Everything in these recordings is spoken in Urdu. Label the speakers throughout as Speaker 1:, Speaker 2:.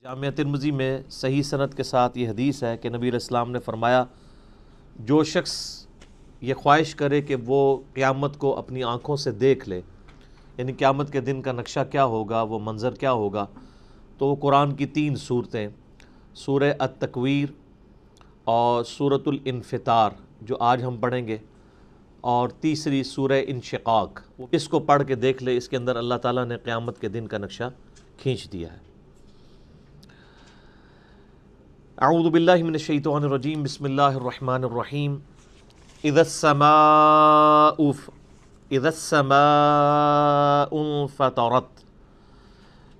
Speaker 1: جامعہ ترمذی میں صحیح سند کے ساتھ یہ حدیث ہے کہ نبی علیہ السلام نے فرمایا، جو شخص یہ خواہش کرے کہ وہ قیامت کو اپنی آنکھوں سے دیکھ لے، یعنی قیامت کے دن کا نقشہ کیا ہوگا، وہ منظر کیا ہوگا، تو وہ قرآن کی 3 صورتیں سورہ التکویر اور سورۃ الانفطار جو آج ہم پڑھیں گے، اور تیسری سورہ انشقاق، اس کو پڑھ کے دیکھ لے۔ اس کے اندر اللہ تعالیٰ نے قیامت کے دن کا نقشہ کھینچ دیا ہے۔ اعوذ باللہ من الشیطان الرجیم، بسم اللہ الرحمن الرحیم۔ اذا السماء انفطرت،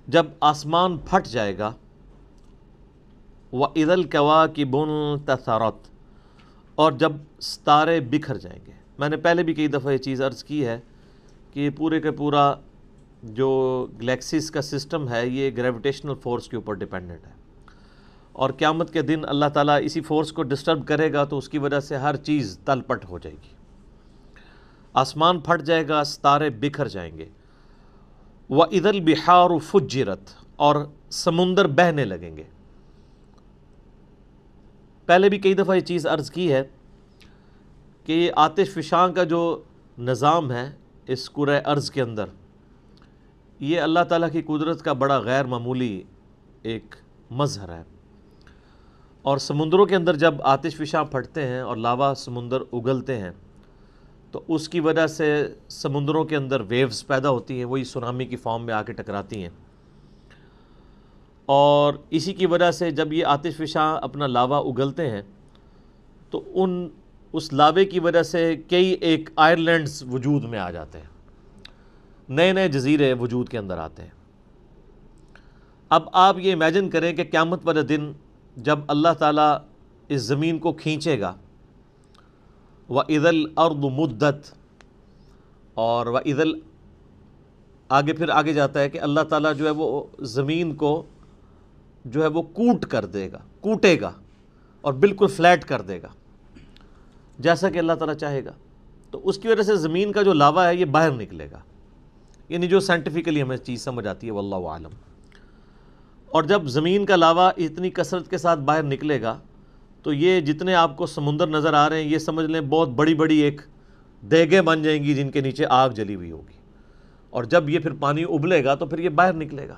Speaker 1: جب آسمان پھٹ جائے گا، وَإِذَا الْكَوَاكِبُ انتَثَرَتْ، اور جب ستارے بکھر جائیں گے۔ میں نے پہلے بھی کئی دفعہ یہ چیز عرض کی ہے کہ یہ پورے کا پورا جو گلیکسیز کا سسٹم ہے یہ گریویٹیشنل فورس کے اوپر ڈیپینڈنٹ ہے، اور قیامت کے دن اللہ تعالیٰ اسی فورس کو ڈسٹرب کرے گا تو اس کی وجہ سے ہر چیز تل پٹ ہو جائے گی، آسمان پھٹ جائے گا، ستارے بکھر جائیں گے۔ وَإِذَا الْبِحَارُ فُجِّرَتْ، اور سمندر بہنے لگیں گے۔ پہلے بھی کئی دفعہ یہ چیز عرض کی ہے کہ یہ آتش فشاں کا جو نظام ہے اس کرۂ ارض کے اندر، یہ اللہ تعالیٰ کی قدرت کا بڑا غیر معمولی ایک مظہر ہے، اور سمندروں کے اندر جب آتش فشاں پھٹتے ہیں اور لاوا سمندر اگلتے ہیں تو اس کی وجہ سے سمندروں کے اندر ویوز پیدا ہوتی ہیں، وہی سونامی کی فارم میں آ کے ٹکراتی ہیں، اور اسی کی وجہ سے جب یہ آتش فشاں اپنا لاوا اگلتے ہیں تو اس لاوے کی وجہ سے کئی ایک آئرلینڈز وجود میں آ جاتے ہیں، نئے نئے جزیرے وجود کے اندر آتے ہیں۔ اب آپ یہ امیجن کریں کہ قیامت والے دن جب اللہ تعالیٰ اس زمین کو کھینچے گا، وَإِذَا الْأَرْضُ مُدَّتْ، اور وَإِذَا آگے پھر آگے جاتا ہے کہ اللہ تعالیٰ جو ہے وہ زمین کو جو ہے وہ کوٹے گا اور بالکل فلیٹ کر دے گا جیسا کہ اللہ تعالیٰ چاہے گا، تو اس کی وجہ سے زمین کا جو لاوا ہے یہ باہر نکلے گا، یعنی جو سائنٹیفکلی ہمیں چیز سمجھ آتی ہے، واللہ عالم۔ اور جب زمین کا لاوا اتنی کثرت کے ساتھ باہر نکلے گا تو یہ جتنے آپ کو سمندر نظر آ رہے ہیں یہ سمجھ لیں بہت بڑی بڑی ایک دیگیں بن جائیں گی جن کے نیچے آگ جلی ہوئی ہوگی، اور جب یہ پھر پانی ابلے گا تو پھر یہ باہر نکلے گا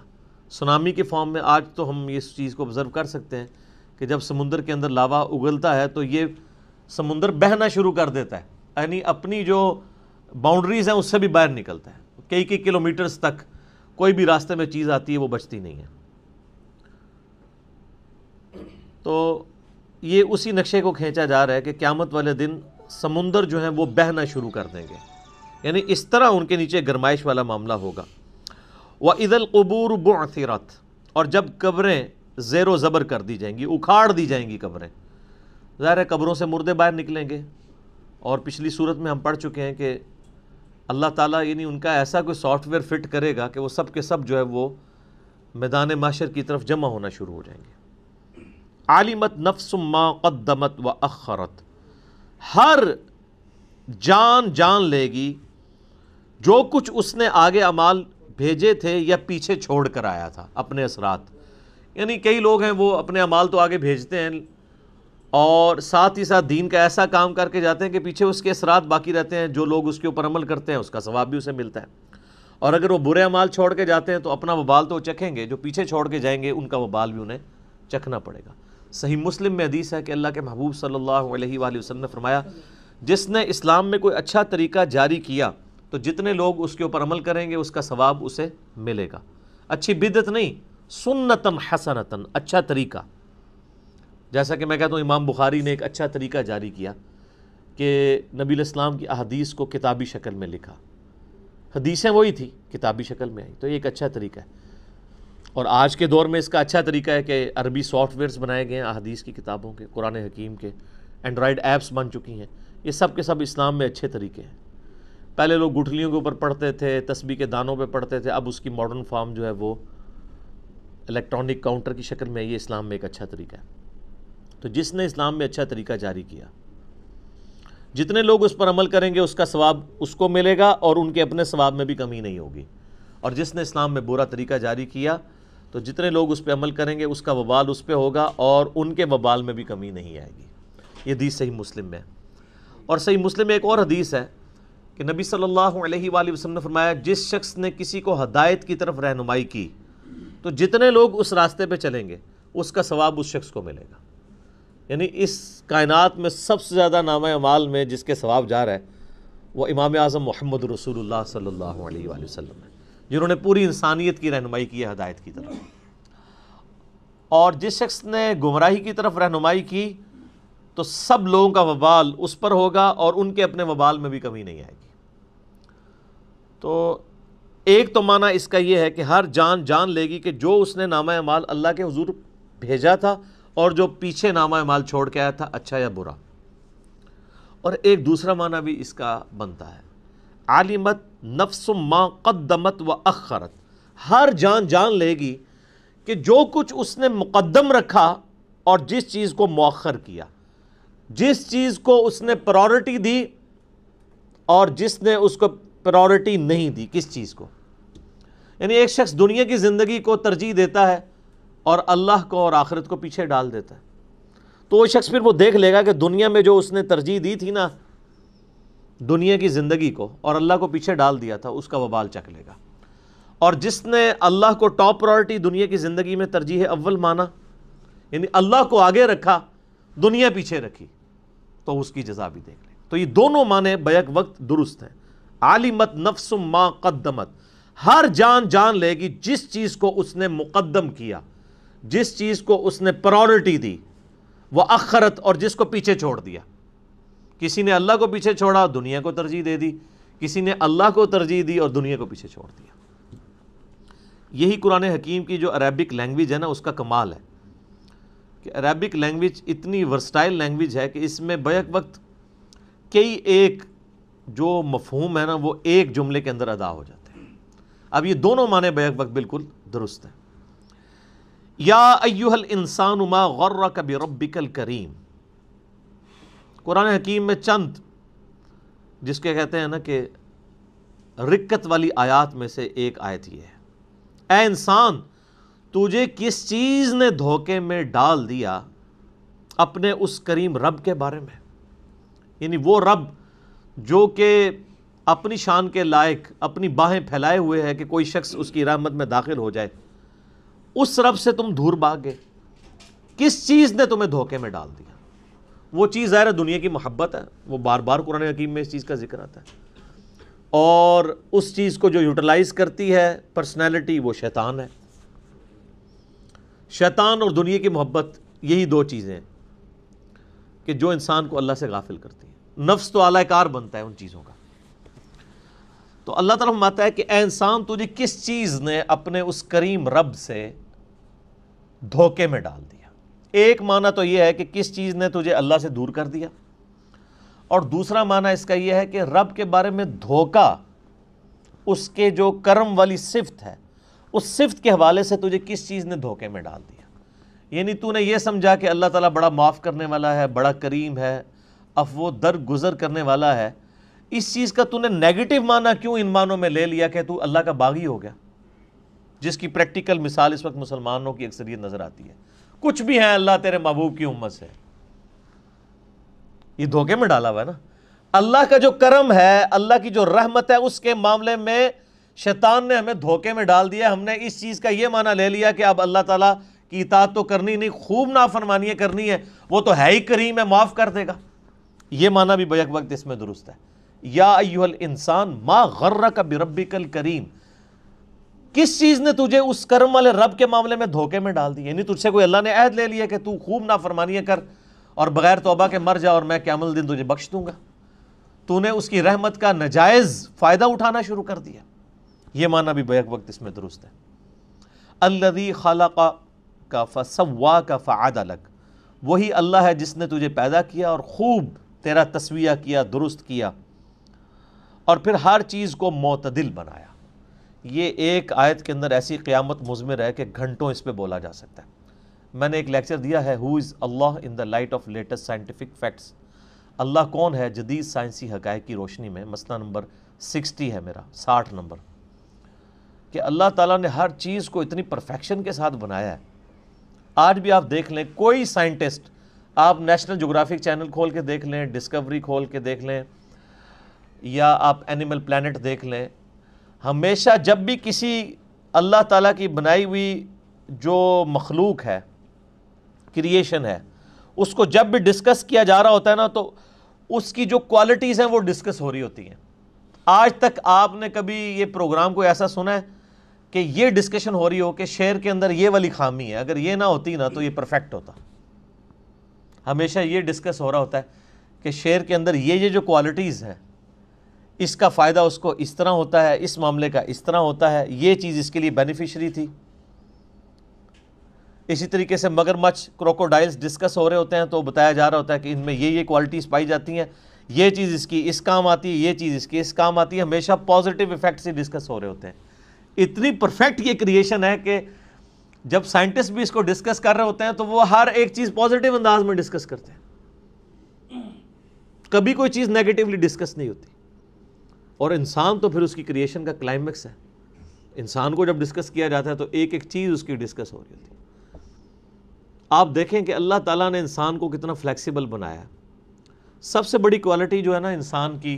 Speaker 1: سونامی کے فارم میں۔ آج تو ہم اس چیز کو آبزرو کر سکتے ہیں کہ جب سمندر کے اندر لاوا اگلتا ہے تو یہ سمندر بہنا شروع کر دیتا ہے، یعنی اپنی جو باؤنڈریز ہیں اس سے بھی باہر نکلتا ہے، کئی کلومیٹرز تک کوئی بھی راستے میں چیز آتی ہے وہ بچتی نہیں ہے۔ تو یہ اسی نقشے کو کھینچا جا رہا ہے کہ قیامت والے دن سمندر جو ہیں وہ بہنا شروع کر دیں گے، یعنی اس طرح ان کے نیچے گرمائش والا معاملہ ہوگا۔ وَإِذَا الْقُبُورُ بُعْثِرَتْ، اور جب قبریں زیر و زبر کر دی جائیں گی، اکھاڑ دی جائیں گی قبریں، ظاہر ہے قبروں سے مردے باہر نکلیں گے، اور پچھلی صورت میں ہم پڑھ چکے ہیں کہ اللہ تعالیٰ یعنی ان کا ایسا کوئی سافٹ ویئر فٹ کرے گا کہ وہ سب کے سب جو ہے وہ میدان محشر کی طرف جمع ہونا شروع ہو جائیں گے۔ عَلِمَتْ نَفْسٌ مَّا قَدَّمَتْ وَأَخَّرَتْ، ہر جان لے گی جو کچھ اس نے آگے اعمال بھیجے تھے یا پیچھے چھوڑ کر آیا تھا، اپنے اثرات۔ یعنی کئی لوگ ہیں وہ اپنے اعمال تو آگے بھیجتے ہیں اور ساتھ ہی ساتھ دین کا ایسا کام کر کے جاتے ہیں کہ پیچھے اس کے اثرات باقی رہتے ہیں، جو لوگ اس کے اوپر عمل کرتے ہیں اس کا ثواب بھی اسے ملتا ہے، اور اگر وہ برے اعمال چھوڑ کے جاتے ہیں تو اپنا وبال تو چکھیں گے، جو پیچھے چھوڑ کے جائیں گے ان کا وبال بھی انہیں چکھنا پڑے گا۔ صحیح مسلم میں حدیث ہے کہ اللہ کے محبوب صلی اللہ علیہ وآلہ وسلم نے فرمایا، جس نے اسلام میں کوئی اچھا طریقہ جاری کیا تو جتنے لوگ اس کے اوپر عمل کریں گے اس کا ثواب اسے ملے گا۔ اچھی بدعت نہیں، سنتن حسنتن، اچھا طریقہ۔ جیسا کہ میں کہتا ہوں امام بخاری نے ایک اچھا طریقہ جاری کیا کہ نبی علیہ السلام کی احادیث کو کتابی شکل میں لکھا، حدیثیں وہی تھی کتابی شکل میں آئی، تو یہ ایک اچھا طریقہ ہے۔ اور آج کے دور میں اس کا اچھا طریقہ ہے کہ عربی سافٹ ویئرز بنائے گئے ہیں احادیث کی کتابوں کے، قرآن حکیم کے، اینڈرائڈ ایپس بن چکی ہیں، یہ سب کے سب اسلام میں اچھے طریقے ہیں۔ پہلے لوگ گٹھلیوں کے اوپر پڑھتے تھے، تسبیح کے دانوں پہ پڑھتے تھے، اب اس کی ماڈرن فارم جو ہے وہ الیکٹرانک کاؤنٹر کی شکل میں، یہ اسلام میں ایک اچھا طریقہ ہے۔ تو جس نے اسلام میں اچھا طریقہ جاری کیا، جتنے لوگ اس پر عمل کریں گے اس کا ثواب اس کو ملے گا اور ان کے اپنے ثواب میں بھی کمی نہیں ہوگی، اور جس نے اسلام میں برا طریقہ جاری کیا تو جتنے لوگ اس پہ عمل کریں گے اس کا وبال اس پہ ہوگا اور ان کے وبال میں بھی کمی نہیں آئے گی۔ یہ حدیث صحیح مسلم میں ہے۔ اور صحیح مسلم میں ایک اور حدیث ہے کہ نبی صلی اللہ علیہ وآلہ وسلم نے فرمایا جس شخص نے کسی کو ہدایت کی طرف رہنمائی کی تو جتنے لوگ اس راستے پہ چلیں گے اس کا ثواب اس شخص کو ملے گا۔ یعنی اس کائنات میں سب سے زیادہ نامہ اعمال میں جس کے ثواب جا رہا ہے وہ امام اعظم محمد رسول اللہ صلی اللہ علیہ وآلہ وسلم ہے، جنہوں نے پوری انسانیت کی رہنمائی کی ہے ہدایت کی طرف۔ اور جس شخص نے گمراہی کی طرف رہنمائی کی تو سب لوگوں کا وبال اس پر ہوگا اور ان کے اپنے وبال میں بھی کمی نہیں آئے گی۔ تو ایک تو معنی اس کا یہ ہے کہ ہر جان جان لے گی کہ جو اس نے نامہ اعمال اللہ کے حضور بھیجا تھا اور جو پیچھے نامہ اعمال چھوڑ کے آیا تھا، اچھا یا برا۔ اور ایک دوسرا معنی بھی اس کا بنتا ہے، عالمت نفس ما قدمت و اخرت، ہر جان جان لے گی کہ جو کچھ اس نے مقدم رکھا اور جس چیز کو مؤخر کیا، جس چیز کو اس نے پرائورٹی دی اور جس نے اس کو پرائورٹی نہیں دی، کس چیز کو۔ یعنی ایک شخص دنیا کی زندگی کو ترجیح دیتا ہے اور اللہ کو اور آخرت کو پیچھے ڈال دیتا ہے، تو وہ شخص پھر وہ دیکھ لے گا کہ دنیا میں جو اس نے ترجیح دی تھی نا دنیا کی زندگی کو اور اللہ کو پیچھے ڈال دیا تھا، اس کا وبال چکھ لے گا۔ اور جس نے اللہ کو ٹاپ پرائورٹی دنیا کی زندگی میں ترجیح اول مانا، یعنی اللہ کو آگے رکھا دنیا پیچھے رکھی، تو اس کی جزا بھی دیکھ لیں۔ تو یہ دونوں معنی بیک وقت درست ہیں۔ عالمت نفس ما قدمت، ہر جان جان لے گی جس چیز کو اس نے مقدم کیا، جس چیز کو اس نے پرائورٹی دی، وہ اخرت، اور جس کو پیچھے چھوڑ دیا۔ کسی نے اللہ کو پیچھے چھوڑا، دنیا کو ترجیح دے دی، کسی نے اللہ کو ترجیح دی اور دنیا کو پیچھے چھوڑ دیا۔ یہی قرآن حکیم کی جو عربک لینگویج ہے نا، اس کا کمال ہے کہ عربک لینگویج اتنی ورسٹائل لینگویج ہے کہ اس میں بیک وقت کئی ایک جو مفہوم ہے نا وہ ایک جملے کے اندر ادا ہو جاتے ہیں۔ اب یہ دونوں معنی بیک وقت بالکل درست ہیں۔ یا ایھا الانسان ما غرک بربک الکریم، قرآن حکیم میں چند جس کے کہتے ہیں نا کہ رکت والی آیات میں سے ایک آیت یہ ہے، اے انسان تجھے کس چیز نے دھوکے میں ڈال دیا اپنے اس کریم رب کے بارے میں۔ یعنی وہ رب جو کہ اپنی شان کے لائق اپنی باہیں پھیلائے ہوئے ہے کہ کوئی شخص اس کی رحمت میں داخل ہو جائے، اس رب سے تم دور بھاگ گئے۔ کس چیز نے تمہیں دھوکے میں ڈال دیا؟ وہ چیز ظاہر ہے دنیا کی محبت ہے، وہ بار بار قرآن حکیم میں اس چیز کا ذکر آتا ہے، اور اس چیز کو جو یوٹیلائز کرتی ہے پرسنالٹی وہ شیطان ہے۔ شیطان اور دنیا کی محبت یہی دو چیزیں ہیں کہ جو انسان کو اللہ سے غافل کرتی ہیں۔ نفس تو اعلی کار بنتا ہے ان چیزوں کا۔ تو اللہ تعالیٰ فرماتا ہے کہ اے انسان تجھے کس چیز نے اپنے اس کریم رب سے دھوکے میں ڈال دیا۔ ایک معنی تو یہ ہے کہ کس چیز نے تجھے اللہ سے دور کر دیا، اور دوسرا معنی اس کا یہ ہے کہ رب کے بارے میں دھوکا، اس کے جو کرم والی صفت ہے اس صفت کے حوالے سے تجھے کس چیز نے دھوکے میں ڈال دیا۔ یعنی تو نے یہ سمجھا کہ اللہ تعالیٰ بڑا معاف کرنے والا ہے، بڑا کریم ہے، عفو درگزر کرنے والا ہے، اس چیز کا تو نے نیگیٹو معنی کیوں ان معنوں میں لے لیا کہ تو اللہ کا باغی ہو گیا، جس کی پریکٹیکل مثال اس وقت مسلمانوں کی اکثریت نظر آتی ہے۔ کچھ بھی ہیں اللہ تیرے محبوب کی امت سے، یہ دھوکے میں ڈالا ہوا ہے نا۔ اللہ کا جو کرم ہے، اللہ کی جو رحمت ہے، اس کے معاملے میں شیطان نے ہمیں دھوکے میں ڈال دیا۔ ہم نے اس چیز کا یہ معنی لے لیا کہ اب اللہ تعالیٰ کی اطاعت تو کرنی نہیں، خوب نافرمانیاں کرنی ہے، وہ تو ہے ہی کریم ہے، معاف کر دے گا۔ یہ معنی بھی بیک وقت اس میں درست ہے۔ یا ایھا الانسان ما غرک بربک الکریم، کس چیز نے تجھے اس کرم والے رب کے معاملے میں دھوکے میں ڈال دی؟ یعنی تجھ سے کوئی اللہ نے عہد لے لیا کہ تو خوب نافرمانیاں کر اور بغیر توبہ کے مر جا اور میں قیامت الدن تجھے بخش دوں گا۔ تو نے اس کی رحمت کا ناجائز فائدہ اٹھانا شروع کر دیا۔ یہ معنی بھی بیک وقت اس میں درست ہے۔ الذی خلقک فسواک فعدلک، وہی اللہ ہے جس نے تجھے پیدا کیا اور خوب تیرا تسویہ کیا، درست کیا، اور پھر ہر چیز کو معتدل بنایا۔ یہ ایک آیت کے اندر ایسی قیامت مضمر ہے کہ گھنٹوں اس پہ بولا جا سکتا ہے۔ میں نے ایک لیکچر دیا ہے who is Allah in the light of latest scientific facts, Allah کون ہے جدید سائنسی حقائق کی روشنی میں، مسئلہ نمبر 60 ہے میرا، 60 نمبر۔ کہ اللہ تعالیٰ نے ہر چیز کو اتنی پرفیکشن کے ساتھ بنایا ہے. آج بھی آپ دیکھ لیں کوئی سائنٹسٹ، آپ نیشنل جغرافک چینل کھول کے دیکھ لیں، ڈسکوری کھول کے دیکھ لیں، یا آپ اینیمل پلانٹ دیکھ لیں، ہمیشہ جب بھی کسی اللہ تعالیٰ کی بنائی ہوئی جو مخلوق ہے، کریشن ہے، اس کو جب بھی ڈسکس کیا جا رہا ہوتا ہے نا، تو اس کی جو کوالٹیز ہیں وہ ڈسکس ہو رہی ہوتی ہیں. آج تک آپ نے کبھی یہ پروگرام کو ایسا سنا ہے کہ یہ ڈسکشن ہو رہی ہو کہ شعر کے اندر یہ والی خامی ہے، اگر یہ نہ ہوتی نا تو یہ پرفیکٹ ہوتا؟ ہمیشہ یہ ڈسکس ہو رہا ہوتا ہے کہ شعر کے اندر یہ جو کوالٹیز ہیں، اس کا فائدہ اس کو اس طرح ہوتا ہے، اس معاملے کا اس طرح ہوتا ہے، یہ چیز اس کے لیے بینیفیشری تھی. اسی طریقے سے مگرمچھ، کروکوڈائلز ڈسکس ہو رہے ہوتے ہیں تو بتایا جا رہا ہوتا ہے کہ ان میں یہ کوالٹیز پائی جاتی ہیں، یہ چیز اس کی اس کام آتی ہے، یہ چیز اس کی اس کام آتی ہے. ہمیشہ پازیٹیو ایفیکٹ سے ڈسکس ہو رہے ہوتے ہیں. اتنی پرفیکٹ یہ کریشن ہے کہ جب سائنٹسٹ بھی اس کو ڈسکس کر رہے ہوتے ہیں تو وہ ہر ایک چیز پازیٹیو انداز میں ڈسکس کرتے ہیں، کبھی کوئی چیز نیگیٹیولی ڈسکس نہیں ہوتی. اور انسان تو پھر اس کی کریشن کا کلائمیکس ہے. انسان کو جب ڈسکس کیا جاتا ہے تو ایک ایک چیز اس کی ڈسکس ہو رہی ہوتی ہے. آپ دیکھیں کہ اللہ تعالیٰ نے انسان کو کتنا فلیکسیبل بنایا ہے. سب سے بڑی کوالٹی جو ہے نا انسان کی،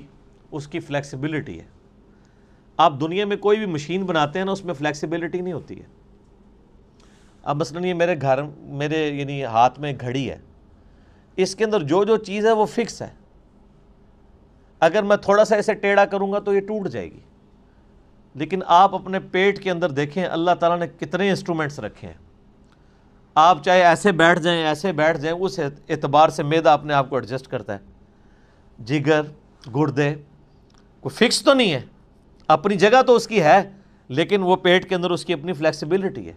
Speaker 1: اس کی فلیکسیبلٹی ہے. آپ دنیا میں کوئی بھی مشین بناتے ہیں نا، اس میں فلیکسیبلٹی نہیں ہوتی ہے. اب مثلاً یہ میرے یعنی ہاتھ میں گھڑی ہے، اس کے اندر جو چیز ہے وہ فکس ہے. اگر میں تھوڑا سا ایسے ٹیڑھا کروں گا تو یہ ٹوٹ جائے گی. لیکن آپ اپنے پیٹ کے اندر دیکھیں اللہ تعالیٰ نے کتنے انسٹرومنٹس رکھے ہیں. آپ چاہے ایسے بیٹھ جائیں، ایسے بیٹھ جائیں، اس اعتبار سے معدہ اپنے آپ کو ایڈجسٹ کرتا ہے. جگر، گردے، کوئی فکس تو نہیں ہے، اپنی جگہ تو اس کی ہے، لیکن وہ پیٹ کے اندر اس کی اپنی فلیکسیبلٹی ہے.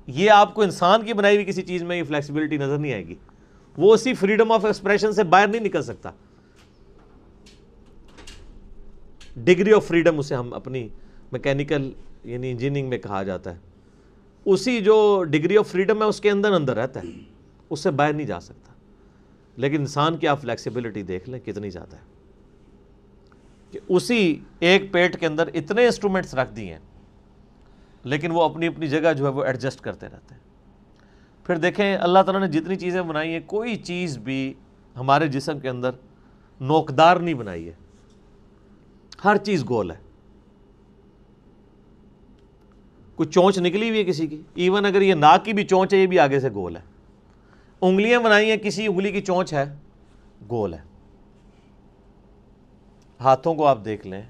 Speaker 1: یہ آپ کو انسان کی بنائی ہوئی کسی چیز میں یہ فلیکسیبلٹی نظر نہیں آئے گی. وہ اسی فریڈم آف ایکسپریشن سے باہر نہیں نکل سکتا. ڈگری آف فریڈم اسے ہم اپنی میکینیکل یعنی انجینئرنگ میں کہا جاتا ہے. اسی جو ڈگری آف فریڈم ہے اس کے اندر رہتا ہے، اس سے باہر نہیں جا سکتا. لیکن انسان کی آپ فلیکسیبلٹی دیکھ لیں کتنی زیادہ ہے کہ اسی ایک پیٹ کے اندر اتنے انسٹرومنٹس رکھ دیے ہیں، لیکن وہ اپنی اپنی جگہ جو ہے وہ ایڈجسٹ کرتے رہتے ہیں. پھر دیکھیں اللہ تعالیٰ نے جتنی چیزیں بنائی ہیں، کوئی چیز بھی ہمارے جسم کے اندر نوکدار نہیں بنائی ہے. ہر چیز گول ہے. کوئی چونچ نکلی ہوئی ہے کسی کی، ایون اگر یہ ناک کی بھی چونچ ہے یہ بھی آگے سے گول ہے. انگلیاں بنائی ہیں، کسی انگلی کی چونچ ہے، گول ہے. ہاتھوں کو آپ دیکھ لیں،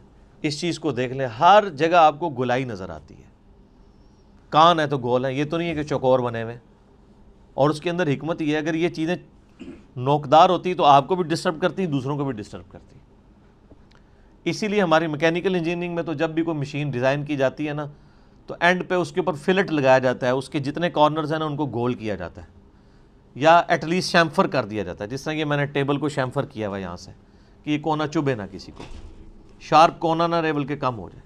Speaker 1: اس چیز کو دیکھ لیں، ہر جگہ آپ کو گولائی نظر آتی ہے. کان ہے تو گول ہے، یہ تو نہیں ہے کہ چوکور بنے ہوئے. اور اس کے اندر حکمت یہ ہے، اگر یہ چیزیں نوکدار ہوتی تو آپ کو بھی ڈسٹرب کرتی، دوسروں کو بھی ڈسٹرب کرتی. اسی لیے ہماری میکینیکل انجینئرنگ میں تو جب بھی کوئی مشین ڈیزائن کی جاتی ہے نا، تو اینڈ پہ اس کے اوپر فلٹ لگایا جاتا ہے، اس کے جتنے کارنرز ہیں نا ان کو گول کیا جاتا ہے، یا ایٹ لیسٹ شیمفر کر دیا جاتا ہے. جس طرح کہ میں نے ٹیبل کو شیمفر کیا ہوا یہاں سے کہ یہ کونا چبھے نہ کسی کو، شارپ کونا نہ رہے بلکہ کم ہو جائے.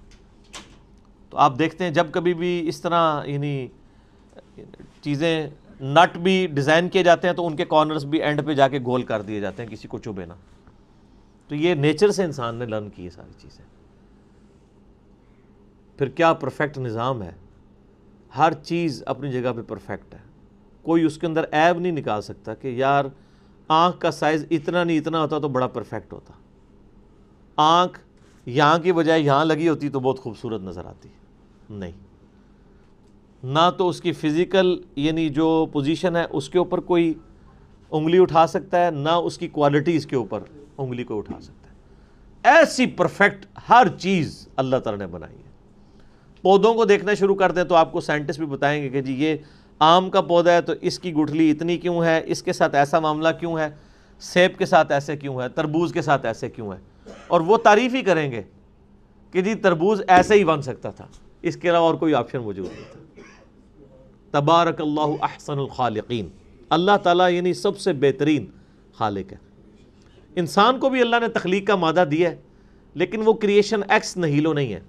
Speaker 1: تو آپ دیکھتے ہیں جب کبھی بھی اس طرح یعنی چیزیں نٹ بھی ڈیزائن کیے جاتے ہیں تو ان کے کارنرز بھی اینڈ پہ جا کے گول کر دیے جاتے ہیں کسی کو چبھے نہ. تو یہ نیچر سے انسان نے لرن کی ہے ساری چیزیں. پھر کیا پرفیکٹ نظام ہے، ہر چیز اپنی جگہ پہ پرفیکٹ ہے. کوئی اس کے اندر عیب نہیں نکال سکتا کہ یار آنکھ کا سائز اتنا نہیں اتنا ہوتا تو بڑا پرفیکٹ ہوتا، آنکھ یہاں کی بجائے یہاں لگی ہوتی تو بہت خوبصورت نظر آتی. نہیں، نہ تو اس کی فزیکل یعنی جو پوزیشن ہے اس کے اوپر کوئی انگلی اٹھا سکتا ہے، نہ اس کی کوالٹی اس کے اوپر انگلی کو اٹھا سکتا ہے. ایسی پرفیکٹ ہر چیز اللہ تعالیٰ نے بنائی ہے. پودوں کو دیکھنا شروع کر دیں تو آپ کو سائنٹسٹ بھی بتائیں گے کہ جی یہ آم کا پودا ہے تو اس کی گٹھلی اتنی کیوں ہے، اس کے ساتھ ایسا معاملہ کیوں ہے، سیب کے ساتھ ایسے کیوں ہے، تربوز کے ساتھ ایسے کیوں ہے. اور وہ تعریف ہی کریں گے کہ جی تربوز ایسے ہی بن سکتا تھا، اس کے علاوہ اور کوئی آپشن موجود نہیں تھا. تبارک اللہ احسن الخالقین. اللہ تعالیٰ یعنی سب سے بہترین خالق ہے. انسان کو بھی اللہ نے تخلیق کا مادہ دیا ہے، لیکن وہ کریشن ایکس نہیلو نہیں ہے،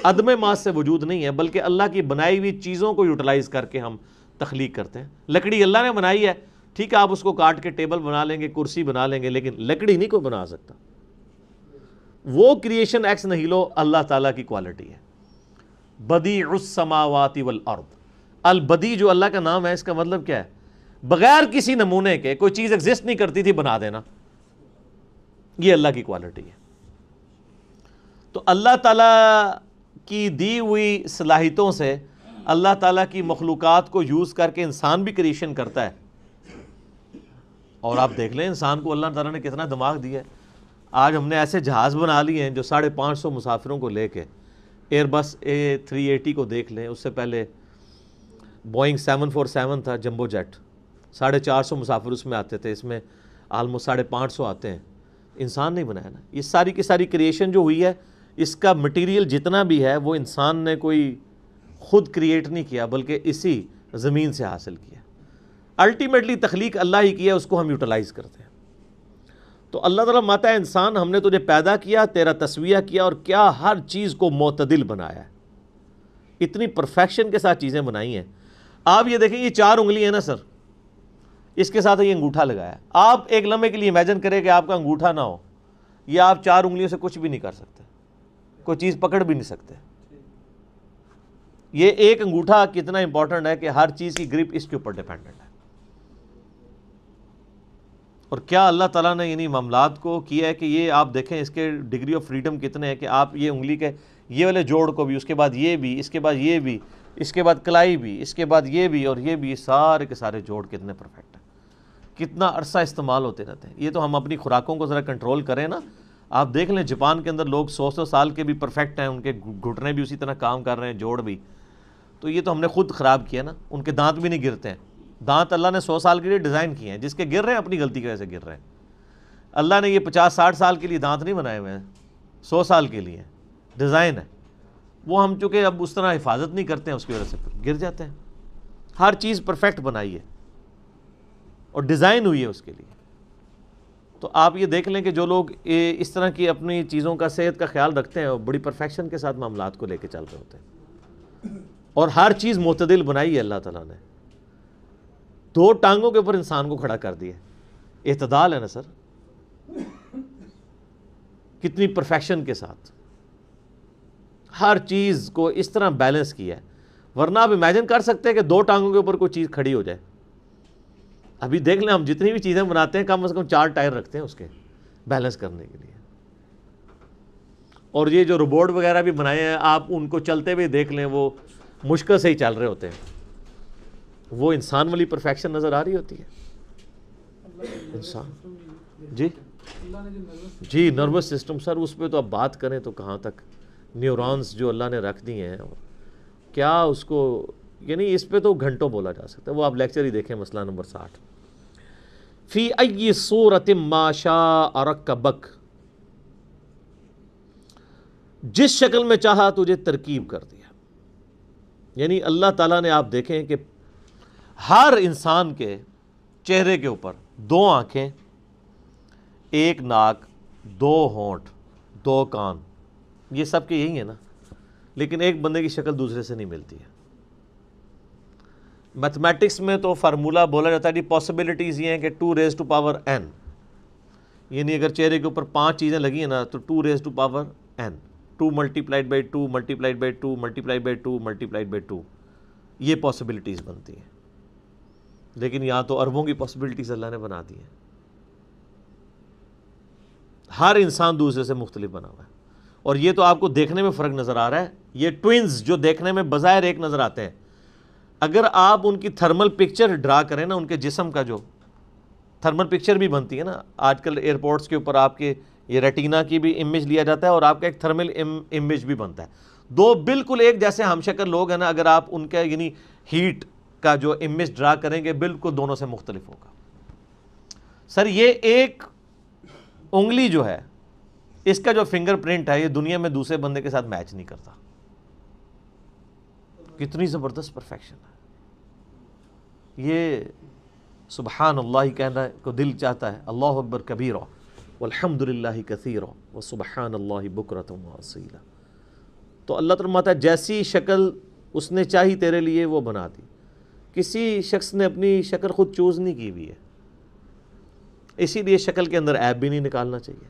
Speaker 1: عدم ماس سے وجود نہیں ہے، بلکہ اللہ کی بنائی ہوئی چیزوں کو یوٹیلائز کر کے ہم تخلیق کرتے ہیں. لکڑی اللہ نے بنائی ہے، ٹھیک ہے آپ اس کو کاٹ کے ٹیبل بنا لیں گے، کرسی بنا لیں گے، لیکن لکڑی نہیں کوئی بنا سکتا. وہ کریشن ایکس نہیلو اللہ تعالیٰ کی کوالٹی ہے. بدیع السماوات والارض. البدیع جو اللہ کا نام ہے، اس کا مطلب کیا ہے؟ بغیر کسی نمونے کے کوئی چیز ایگزسٹ نہیں کرتی تھی بنا دینا. یہ اللہ کی کوالٹی ہے. تو اللہ تعالیٰ کی دی ہوئی صلاحیتوں سے اللہ تعالیٰ کی مخلوقات کو یوز کر کے انسان بھی کریشن کرتا ہے. اور آپ دیکھ لیں انسان کو اللہ تعالیٰ نے کتنا دماغ دیا ہے. آج ہم نے ایسے جہاز بنا لیے ہیں جو 550 مسافروں کو لے کے، ایئر بس A380 کو دیکھ لیں، اس سے پہلے بوئنگ 747 تھا جمبو جیٹ، 450 مسافر اس میں آتے تھے، اس میں آلموسٹ 550 آتے ہیں. انسان نہیں بنایا نا. یہ ساری کی ساری کریشن جو ہوئی ہے، اس کا مٹیریل جتنا بھی ہے وہ انسان نے کوئی خود کریٹ نہیں کیا، بلکہ اسی زمین سے حاصل کیا. الٹیمیٹلی تخلیق اللہ ہی کیا، اس کو ہم یوٹیلائز کرتے ہیں. تو اللہ تعالیٰ ماتا ہے انسان ہم نے تجھے پیدا کیا، تیرا تسویہ کیا، اور کیا ہر چیز کو معتدل بنایا ہے. اتنی پرفیکشن کے ساتھ چیزیں بنائی ہیں. آپ یہ دیکھیں، یہ 4 انگلی ہیں نا سر، اس کے ساتھ یہ انگوٹھا لگایا ہے. آپ ایک لمحے کے لیے امیجن کریں کہ آپ کا انگوٹھا نہ ہو، یہ آپ 4 انگلیوں سے کچھ بھی نہیں کر سکتے، کوئی چیز پکڑ بھی نہیں سکتے. یہ ایک انگوٹھا کتنا امپورٹنٹ ہے کہ ہر چیز کی گرپ اس کے اوپر ڈیپینڈنٹ ہے. اور کیا اللہ تعالیٰ نے یعنی معاملات کو کیا ہے کہ یہ آپ دیکھیں اس کے ڈگری آف فریڈم کتنے ہیں کہ آپ یہ انگلی کے یہ والے جوڑ کو بھی، اس کے بعد یہ بھی، اس کے بعد یہ بھی، اس کے بعد کلائی بھی، اس کے بعد یہ بھی اور یہ بھی، سارے کے سارے جوڑ کتنے پرفیکٹ ہیں، کتنا عرصہ استعمال ہوتے رہتے ہیں. یہ تو ہم اپنی خوراکوں کو ذرا کنٹرول کریں نا. آپ دیکھ لیں جاپان کے اندر لوگ 100 سال کے بھی پرفیکٹ ہیں، ان کے گھٹنے بھی اسی طرح کام کر رہے ہیں، جوڑ بھی. تو یہ تو ہم نے خود خراب کیا نا. ان کے دانت بھی نہیں گرتے ہیں. دانت اللہ نے 100 سال کے لیے ڈیزائن کیے ہیں، جس کے گر رہے ہیں اپنی غلطی کی وجہ سے گر رہے ہیں. اللہ نے یہ 50-60 سال کے لیے دانت نہیں بنائے ہوئے ہیں، 100 سال کے لیے ڈیزائن ہے. وہ ہم چونکہ اب اس طرح حفاظت نہیں کرتے ہیں، اس کی وجہ سے پھر گر جاتے ہیں. ہر چیز پرفیکٹ بنائی ہے اور ڈیزائن ہوئی ہے اس کے لیے. تو آپ یہ دیکھ لیں کہ جو لوگ اس طرح کی اپنی چیزوں کا صحت کا خیال رکھتے ہیں، وہ بڑی پرفیکشن کے ساتھ معاملات کو لے کے چل رہے ہوتے ہیں. اور ہر چیز معتدل بنائی ہے اللہ تعالیٰ نے. 2 ٹانگوں کے اوپر انسان کو کھڑا کر دیا. اعتدال ہے نا سر، کتنی پرفیکشن کے ساتھ ہر چیز کو اس طرح بیلنس کیا ہے. ورنہ آپ امیجن کر سکتے ہیں کہ 2 ٹانگوں کے اوپر کوئی چیز کھڑی ہو جائے. ابھی دیکھ لیں ہم جتنی بھی چیزیں بناتے ہیں کم از کم 4 ٹائر رکھتے ہیں اس کے بیلنس کرنے کے لیے. اور یہ جو روبوٹ وغیرہ بھی بنائے ہیں، آپ ان کو چلتے ہوئے دیکھ لیں، وہ مشکل سے ہی چل رہے ہوتے ہیں. وہ انسان والی پرفیکشن نظر آ رہی ہوتی ہے. انسان جی نروس سسٹم سر، اس پہ تو اب بات کریں تو کہاں تک. نیورونز جو اللہ نے رکھ دی ہیں، کیا اس کو یعنی اس پہ تو گھنٹوں بولا جا سکتا ہے. وہ آپ لیکچر ہی دیکھیں، مسئلہ نمبر 60. فی ای صورت ما شاء رکبک، جس شکل میں چاہا تجھے ترکیب کر دیا. یعنی اللہ تعالیٰ نے آپ دیکھیں کہ ہر انسان کے چہرے کے اوپر 2 آنکھیں، 1 ناک، 2 ہونٹ، 2 کان، یہ سب کے یہی ہیں نا. لیکن ایک بندے کی شکل دوسرے سے نہیں ملتی ہے. میتھمیٹکس میں تو فارمولہ بولا جاتا ہے، پاسبلٹیز یہ ہیں کہ 2n، یعنی اگر چہرے کے اوپر 5 چیزیں لگی ہیں نا تو 2n، 2 multiplied by 2 multiplied by 2 multiplied by 2 multiplied by 2، یہ پاسبلٹیز بنتی ہیں. لیکن یہاں تو اربوں کی پاسبلٹیز اللہ نے بنا دی ہیں. ہر انسان دوسرے سے مختلف بنا ہوا ہے. اور یہ تو آپ کو دیکھنے میں فرق نظر آ رہا ہے. یہ ٹوئنز جو دیکھنے میں بظاہر ایک نظر آتے ہیں، اگر آپ ان کی تھرمل پکچر ڈرا کریں نا، ان کے جسم کا جو تھرمل پکچر بھی بنتی ہے نا، آج کل ایئرپورٹس کے اوپر آپ کے یہ ریٹینا کی بھی امیج لیا جاتا ہے اور آپ کا ایک تھرمل امیج بھی بنتا ہے. 2 بالکل ایک جیسے ہم شکل لوگ ہیں نا، اگر آپ ان کا یعنی ہیٹ کا جو امیج ڈرا کریں گے بالکل دونوں سے مختلف ہوگا. سر یہ ایک انگلی جو ہے، اس کا جو فنگر پرنٹ ہے، یہ دنیا میں دوسرے بندے کے ساتھ میچ نہیں کرتا. کتنی زبردست پرفیکشن ہے. یہ سبحان اللہ کہنا کو دل چاہتا ہے. اللہ اکبر کبیرہ والحمد للہ کثیرہ وسبحان اللہ بکرۃ واصیلا. تو اللہ تعالیٰ فرماتا ہے جیسی شکل اس نے چاہی تیرے لیے وہ بنا دی. کسی شخص نے اپنی شکل خود چوز نہیں کی ہوئی ہے، اسی لیے شکل کے اندر عیب بھی نہیں نکالنا چاہیے.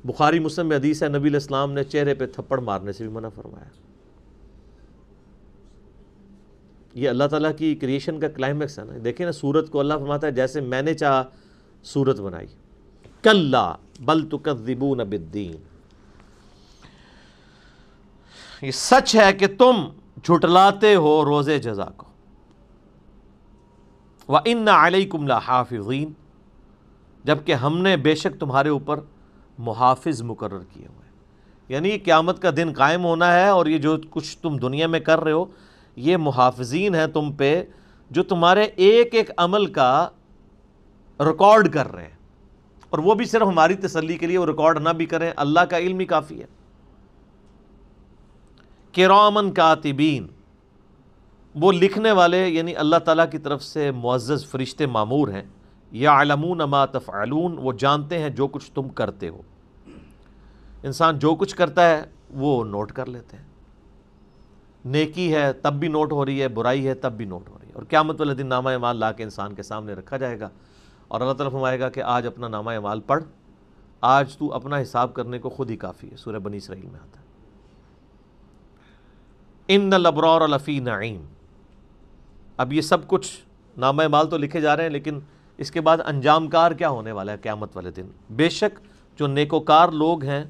Speaker 1: بخاری مسلم میں حدیث ہے، نبی علیہ السلام نے چہرے پہ تھپڑ مارنے سے بھی منع فرمایا. یہ اللہ تعالیٰ کی کریشن کا کلائمیکس ہے نا. دیکھیں نا سورت کو اللہ فرماتا ہے جیسے میں نے چاہا سورت بنائی. کلا بل تکذبون بالدین، یہ سچ ہے کہ تم جھٹلاتے ہو روز جزا کو. وَإِنَّ عَلَيْكُمْ لَحَافِظِينَ، جبکہ ہم نے بے شک تمہارے اوپر محافظ مقرر کیے ہوئے ہیں. یعنی قیامت کا دن قائم ہونا ہے، اور یہ جو کچھ تم دنیا میں کر رہے ہو یہ محافظین ہیں تم پہ، جو تمہارے ایک ایک عمل کا ریکارڈ کر رہے ہیں. اور وہ بھی صرف ہماری تسلی کے لیے، وہ ریکارڈ نہ بھی کریں، اللہ کا علم ہی کافی ہے. کرامن کاتبین، وہ لکھنے والے، یعنی اللہ تعالیٰ کی طرف سے معزز فرشتے مامور ہیں. یعلمون ما تفعلون، وہ جانتے ہیں جو کچھ تم کرتے ہو. انسان جو کچھ کرتا ہے وہ نوٹ کر لیتے ہیں. نیکی ہے تب بھی نوٹ ہو رہی ہے، برائی ہے تب بھی نوٹ ہو رہی ہے. اور قیامت والے دن نامہ اعمال لا کے انسان کے سامنے رکھا جائے گا، اور اللہ تعالیٰ فرمائے گا کہ آج اپنا نامہ اعمال پڑھ، آج تو اپنا حساب کرنے کو خود ہی کافی ہے. سورہ بنی اسرائیل میں آتا ہے ان الابرار لفی نعیم. اب یہ سب کچھ نامہ اعمال تو لکھے جا رہے ہیں، لیکن اس کے بعد انجام کار کیا ہونے والا ہے قیامت والے دن. بے شک جو نیکوکار لوگ ہیں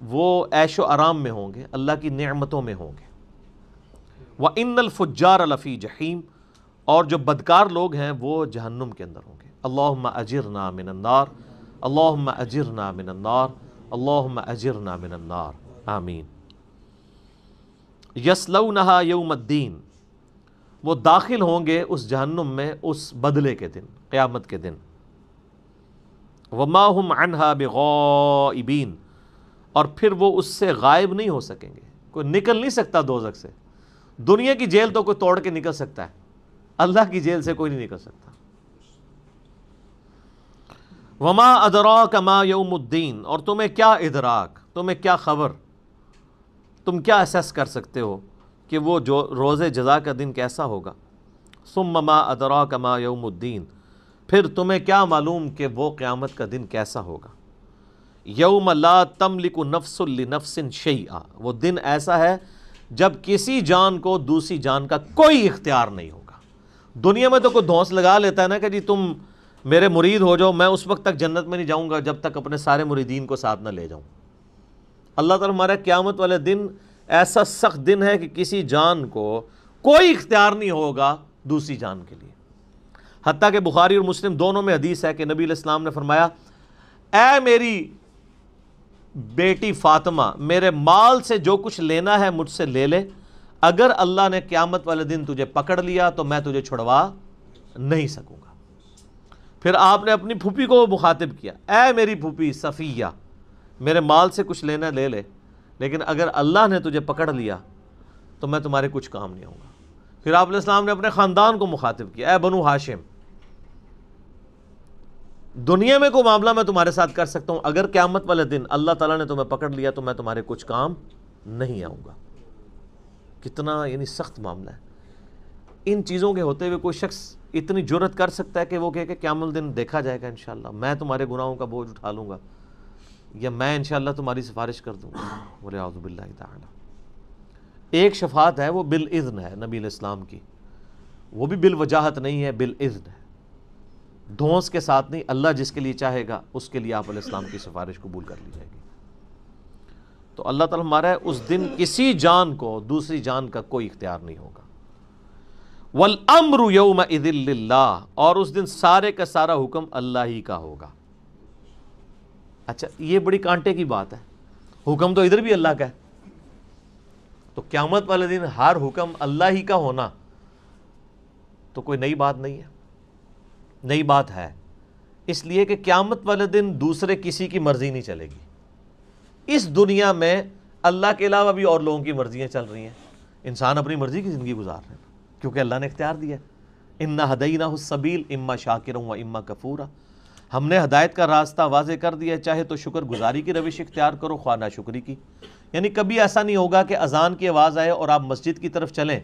Speaker 1: وہ عیش و آرام میں ہوں گے، اللہ کی نعمتوں میں ہوں گے. وَإِنَّ الْفُجَّارَ لَفِي جَحِيمٍ، اور جو بدکار لوگ ہیں وہ جہنم کے اندر ہوں گے. اللہم اجرنا من النار، اللہم اجرنا من النار، اللہم اجرنا من النار، آمین. یصلونہا یوم الدین، وہ داخل ہوں گے اس جہنم میں اس بدلے کے دن، قیامت کے دن. وما ہم عنہا بغائبین، اور پھر وہ اس سے غائب نہیں ہو سکیں گے. کوئی نکل نہیں سکتا دوزخ سے. دنیا کی جیل تو کوئی توڑ کے نکل سکتا ہے، اللہ کی جیل سے کوئی نہیں نکل سکتا. وما ادراک ما یوم الدین، اور تمہیں کیا ادراک، تمہیں کیا خبر، تم کیا اسیس کر سکتے ہو کہ وہ جو روز جزا کا دن کیسا ہوگا. ثم ما ادراک ما یوم الدین، پھر تمہیں کیا معلوم کہ وہ قیامت کا دن کیسا ہوگا. یوم لا تملک نفس لنفس شیئا، وہ دن ایسا ہے جب کسی جان کو دوسری جان کا کوئی اختیار نہیں ہوگا. دنیا میں تو کوئی دھونس لگا لیتا ہے نا کہ جی تم میرے مرید ہو جاؤ، میں اس وقت تک جنت میں نہیں جاؤں گا جب تک اپنے سارے مریدین کو ساتھ نہ لے جاؤں. اللہ تعالیٰ ہمارا قیامت والے دن ایسا سخت دن ہے کہ کسی جان کو کوئی اختیار نہیں ہوگا دوسری جان کے لیے. حتیٰ کہ بخاری اور مسلم دونوں میں حدیث ہے کہ نبی علیہ السلام نے فرمایا، اے میری بیٹی فاطمہ، میرے مال سے جو کچھ لینا ہے مجھ سے لے لے، اگر اللہ نے قیامت والے دن تجھے پکڑ لیا تو میں تجھے چھڑوا نہیں سکوں گا. پھر آپ نے اپنی پھوپھی کو مخاطب کیا، اے میری پھوپھی صفیہ، میرے مال سے کچھ لینا لے لے، لیکن اگر اللہ نے تجھے پکڑ لیا تو میں تمہارے کچھ کام نہیں ہوں گا. پھر آپ علیہ السلام نے اپنے خاندان کو مخاطب کیا، اے بنو ہاشم، دنیا میں کوئی معاملہ میں تمہارے ساتھ کر سکتا ہوں، اگر قیامت والے دن اللہ تعالیٰ نے تمہیں پکڑ لیا تو میں تمہارے کچھ کام نہیں آؤں گا. کتنا یعنی سخت معاملہ ہے. ان چیزوں کے ہوتے ہوئے کوئی شخص اتنی جرت کر سکتا ہے کہ وہ کہے کہ قیامت دن دیکھا جائے گا انشاءاللہ، میں تمہارے گناہوں کا بوجھ اٹھا لوں گا، یا میں انشاءاللہ تمہاری سفارش کر دوں گا. وَلِعَوْذُ بِاللَّهِ تعالی. ایک شفاعت ہے وہ بالاذن ہے نبی علیہ السلام کی، وہ بھی بالوجاہت نہیں ہے، بالاذن ہے، دھونس کے ساتھ نہیں. اللہ جس کے لیے چاہے گا اس کے لیے آپ علیہ السلام کی سفارش قبول کر لی جائے گی. تو اللہ تعالیٰ ہمارا ہے اس دن کسی جان کو دوسری جان کا کوئی اختیار نہیں ہوگا. وَالْأَمْرُ يَوْمَئِذٍ لِلَّهِ، اور اس دن سارے کا سارا حکم اللہ ہی کا ہوگا. اچھا یہ بڑی کانٹے کی بات ہے، حکم تو ادھر بھی اللہ کا ہے، تو قیامت والے دن ہر حکم اللہ ہی کا ہونا تو کوئی نئی بات نہیں ہے. نئی بات ہے اس لیے کہ قیامت والے دن دوسرے کسی کی مرضی نہیں چلے گی. اس دنیا میں اللہ کے علاوہ بھی اور لوگوں کی مرضیاں چل رہی ہیں، انسان اپنی مرضی کی زندگی گزار رہے ہیں کیونکہ اللہ نے اختیار دیا ہے. اِنَّا هَدَيْنَاهُ السَّبِيلَ إِمَّا شَاكِرًا وَإِمَّا كَفُورًا. ہم نے ہدایت کا راستہ واضح کر دیا ہے، چاہے تو شکر گزاری کی روش اختیار کرو، خواہ ناشکری کی. یعنی کبھی ایسا نہیں ہوگا کہ اذان کی آواز آئے اور آپ مسجد کی طرف چلیں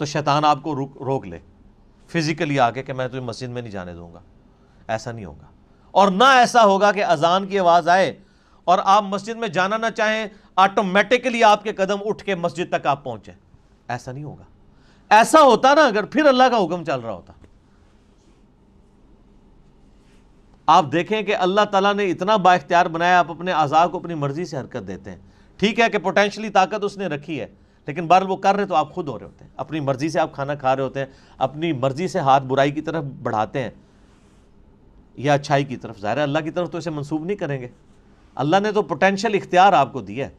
Speaker 1: تو شیطان آپ کو روک لے فزیکلی آ کے کہ میں تمہیں مسجد میں نہیں جانے دوں گا. ایسا نہیں ہوگا. اور نہ ایسا ہوگا کہ اذان کی آواز آئے اور آپ مسجد میں جانا نہ چاہیں، آٹومیٹکلی آپ کے قدم اٹھ کے مسجد تک آپ پہنچیں. ایسا نہیں ہوگا. ایسا ہوتا نا اگر، پھر اللہ کا حکم چل رہا ہوتا. آپ دیکھیں کہ اللہ تعالیٰ نے اتنا با اختیار بنایا، آپ اپنے اعضاء کو اپنی مرضی سے حرکت دیتے ہیں. ٹھیک ہے کہ پوٹینشلی طاقت اس نے رکھی ہے، لیکن بہرحال وہ کر رہے تو آپ خود ہو رہے ہوتے ہیں. اپنی مرضی سے آپ کھانا کھا رہے ہوتے ہیں، اپنی مرضی سے ہاتھ برائی کی طرف بڑھاتے ہیں یا اچھائی کی طرف. ظاہر ہے اللہ کی طرف تو اسے منسوب نہیں کریں گے. اللہ نے تو پوٹینشیل اختیار آپ کو دیا ہے،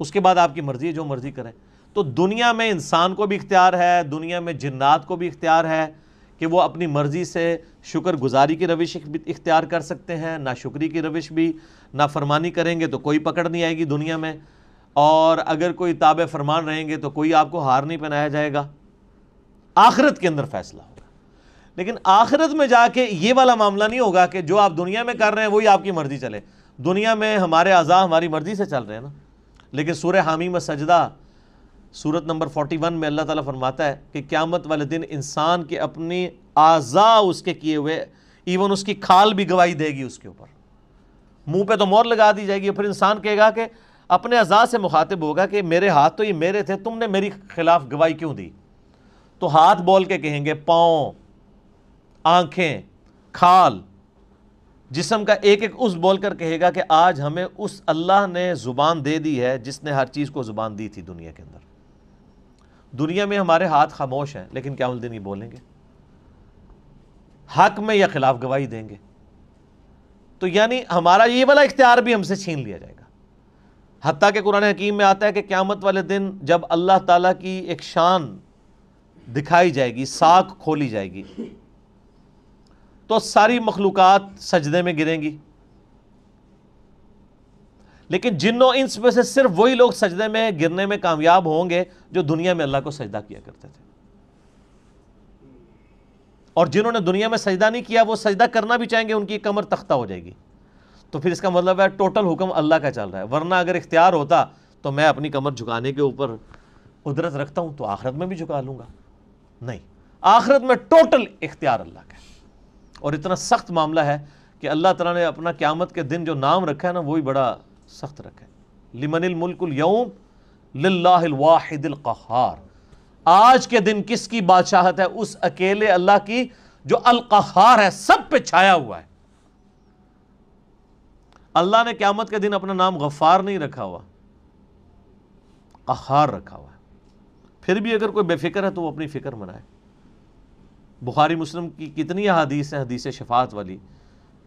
Speaker 1: اس کے بعد آپ کی مرضی ہے جو مرضی کریں. تو دنیا میں انسان کو بھی اختیار ہے، دنیا میں جنات کو بھی اختیار ہے کہ وہ اپنی مرضی سے شکر گزاری کی روش اختیار کر سکتے ہیں، ناشکری کی روش بھی. نافرمانی کریں گے تو کوئی پکڑ نہیں آئے گی دنیا میں، اور اگر کوئی تابع فرمان رہیں گے تو کوئی آپ کو ہار نہیں پہنایا جائے گا. آخرت کے اندر فیصلہ ہوگا. لیکن آخرت میں جا کے یہ والا معاملہ نہیں ہوگا کہ جو آپ دنیا میں کر رہے ہیں وہی آپ کی مرضی چلے. دنیا میں ہمارے اعضاء ہماری مرضی سے چل رہے ہیں نا. لیکن سورہ حامیم سجدہ سورت نمبر 41 میں اللہ تعالیٰ فرماتا ہے کہ قیامت والے دن انسان کے اپنی اعضاء اس کے کیے ہوئے، ایون اس کی کھال بھی گواہی دے گی اس کے اوپر. منہ پہ تو مور لگا دی جائے گی. پھر انسان کہے گا کہ اپنے اعضاء سے مخاطب ہوگا کہ میرے ہاتھ تو یہ میرے تھے، تم نے میری خلاف گواہی کیوں دی؟ تو ہاتھ بول کے کہیں گے، پاؤں، آنکھیں، کھال، جسم کا ایک ایک عضو بول کر کہے گا کہ آج ہمیں اس اللہ نے زبان دے دی ہے جس نے ہر چیز کو زبان دی تھی دنیا کے اندر. دنیا میں ہمارے ہاتھ خاموش ہیں، لیکن قیامت الدین یہ بولیں گے، حق میں یا خلاف گواہی دیں گے. تو یعنی ہمارا یہ والا اختیار بھی ہم سے چھین لیا جائے گا. حتیٰ کہ قرآن حکیم میں آتا ہے کہ قیامت والے دن جب اللہ تعالیٰ کی ایک شان دکھائی جائے گی، ساکھ کھولی جائے گی، تو ساری مخلوقات سجدے میں گریں گی. لیکن جنوں انس میں سے صرف وہی لوگ سجدے میں گرنے میں کامیاب ہوں گے جو دنیا میں اللہ کو سجدہ کیا کرتے تھے. اور جنہوں نے دنیا میں سجدہ نہیں کیا وہ سجدہ کرنا بھی چاہیں گے، ان کی کمر تختہ ہو جائے گی. تو پھر اس کا مطلب ہے ٹوٹل حکم اللہ کا چل رہا ہے. ورنہ اگر اختیار ہوتا تو میں اپنی کمر جھکانے کے اوپر قدرت رکھتا ہوں تو آخرت میں بھی جھکا لوں گا. نہیں، آخرت میں ٹوٹل اختیار اللہ کا ہے. اور اتنا سخت معاملہ ہے کہ اللہ تعالیٰ نے اپنا قیامت کے دن جو نام رکھا ہے نا وہی بڑا سخت رکھا ہے. لمن الملک اليوم للہ الواحد القہار. آج کے دن کس کی بادشاہت ہے؟ اس اکیلے اللہ کی جو القہار ہے، سب پہ چھایا ہوا ہے. اللہ نے قیامت کے دن اپنا نام غفار نہیں رکھا ہوا، قہار رکھا ہوا ہے. پھر بھی اگر کوئی بے فکر ہے تو وہ اپنی فکر منائے. بخاری مسلم کی کتنی احادیث ہیں، حدیث شفاعت والی،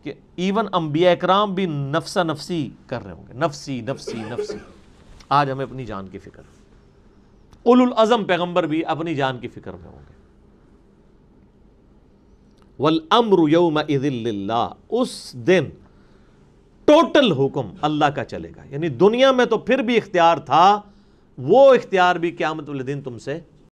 Speaker 1: کہ ایون انبیاء اکرام بھی نفسا نفسی کر رہے ہوں گے، نفسی نفسی نفسی. آج ہمیں اپنی جان کی فکر. اولو العزم پیغمبر بھی اپنی جان کی فکر میں ہوں گے. والامر یومئذ للہ. اس دن ٹوٹل حکم اللہ کا چلے گا. یعنی دنیا میں تو پھر بھی اختیار تھا، وہ اختیار بھی قیامت والے دن تم سے